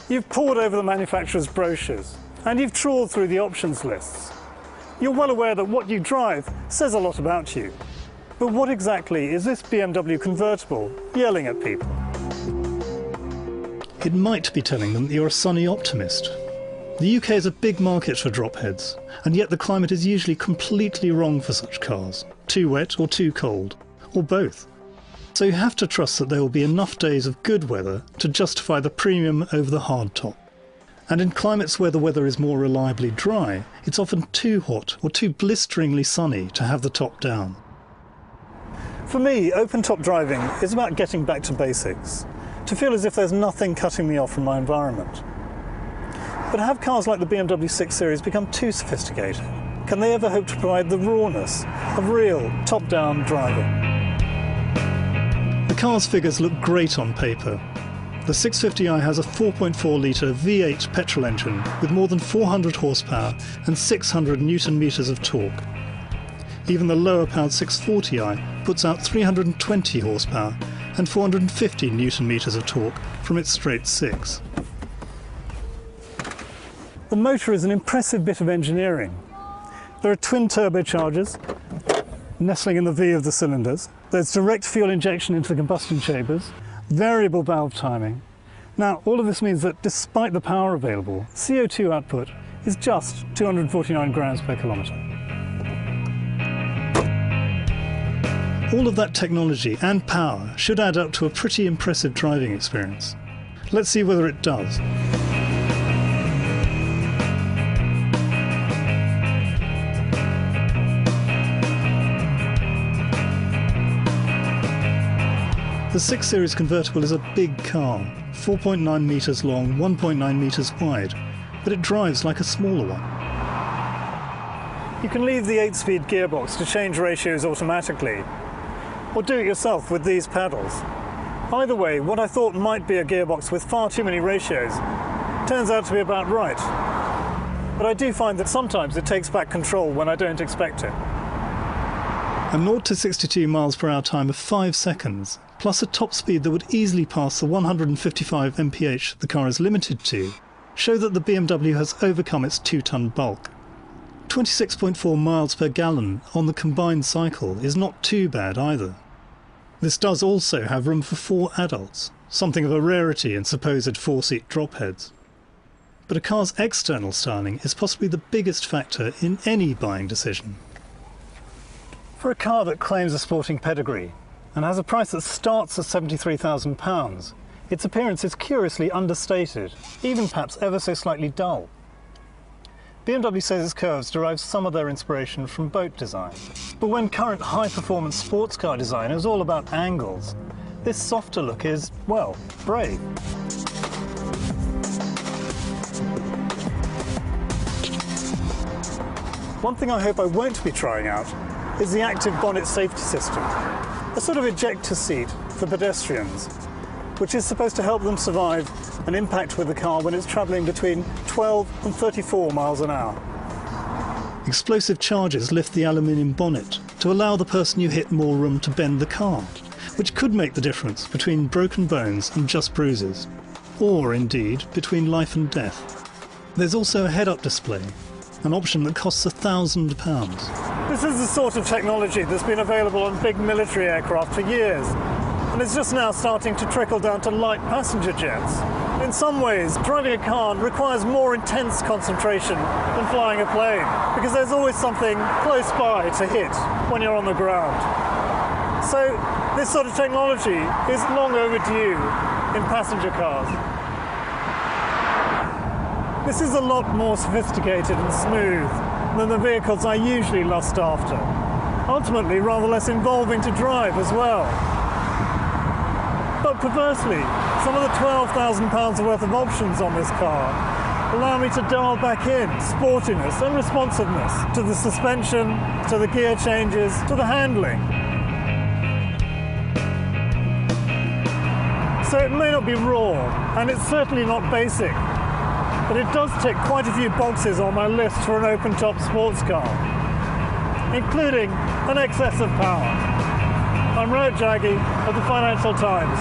You've pored over the manufacturer's brochures and you've trawled through the options lists. You're well aware that what you drive says a lot about you. But what exactly is this BMW convertible yelling at people? It might be telling them that you're a sunny optimist. The UK is a big market for dropheads, and yet the climate is usually completely wrong for such cars. Too wet or too cold, or both. So you have to trust that there will be enough days of good weather to justify the premium over the hard top. And in climates where the weather is more reliably dry, it's often too hot or too blisteringly sunny to have the top down. For me, open-top driving is about getting back to basics, to feel as if there's nothing cutting me off from my environment. But have cars like the BMW 6 Series become too sophisticated? Can they ever hope to provide the rawness of real top-down driving? The car's figures look great on paper. The 650i has a 4.4-litre V8 petrol engine with more than 400 horsepower and 600 newton-meters of torque. Even the lower-powered 640i puts out 320 horsepower and 450 newton-meters of torque from its straight six. The motor is an impressive bit of engineering. There are twin turbochargers nestling in the V of the cylinders. There's direct fuel injection into the combustion chambers, variable valve timing. Now, all of this means that despite the power available, CO2 output is just 249 grams per kilometre. All of that technology and power should add up to a pretty impressive driving experience. Let's see whether it does. The 6 Series convertible is a big car, 4.9 metres long, 1.9 metres wide, but it drives like a smaller one. You can leave the 8-speed gearbox to change ratios automatically, or do it yourself with these paddles. Either way, what I thought might be a gearbox with far too many ratios turns out to be about right. But I do find that sometimes it takes back control when I don't expect it. A 0 to 62 miles per hour time of 5 seconds, plus a top speed that would easily pass the 155 mph the car is limited to, show that the BMW has overcome its 2-ton bulk. 26.4 miles per gallon on the combined cycle is not too bad either. This does also have room for 4 adults, something of a rarity in supposed 4-seat dropheads. But a car's external styling is possibly the biggest factor in any buying decision. For a car that claims a sporting pedigree and has a price that starts at £73,000, its appearance is curiously understated, even perhaps ever so slightly dull. BMW says its curves derive some of their inspiration from boat design. But when current high-performance sports car design is all about angles, this softer look is, well, brave. One thing I hope I won't be trying out is the active bonnet safety system, a sort of ejector seat for pedestrians, which is supposed to help them survive an impact with the car when it's travelling between 12 and 34 miles an hour. Explosive charges lift the aluminium bonnet to allow the person you hit more room to bend the car, which could make the difference between broken bones and just bruises, or indeed between life and death. There's also a head-up display, an option that costs £1,000. This is the sort of technology that's been available on big military aircraft for years, and it's just now starting to trickle down to light passenger jets. In some ways, driving a car requires more intense concentration than flying a plane, because there's always something close by to hit when you're on the ground. So this sort of technology is long overdue in passenger cars. This is a lot more sophisticated and smooth than the vehicles I usually lust after. Ultimately, rather less involving to drive as well. But perversely, some of the £12,000 worth of options on this car allow me to dial back in sportiness and responsiveness to the suspension, to the gear changes, to the handling. So it may not be raw, and it's certainly not basic, but it does tick quite a few boxes on my list for an open-top sports car, including an excess of power. I'm Rohit Jaggi of the Financial Times.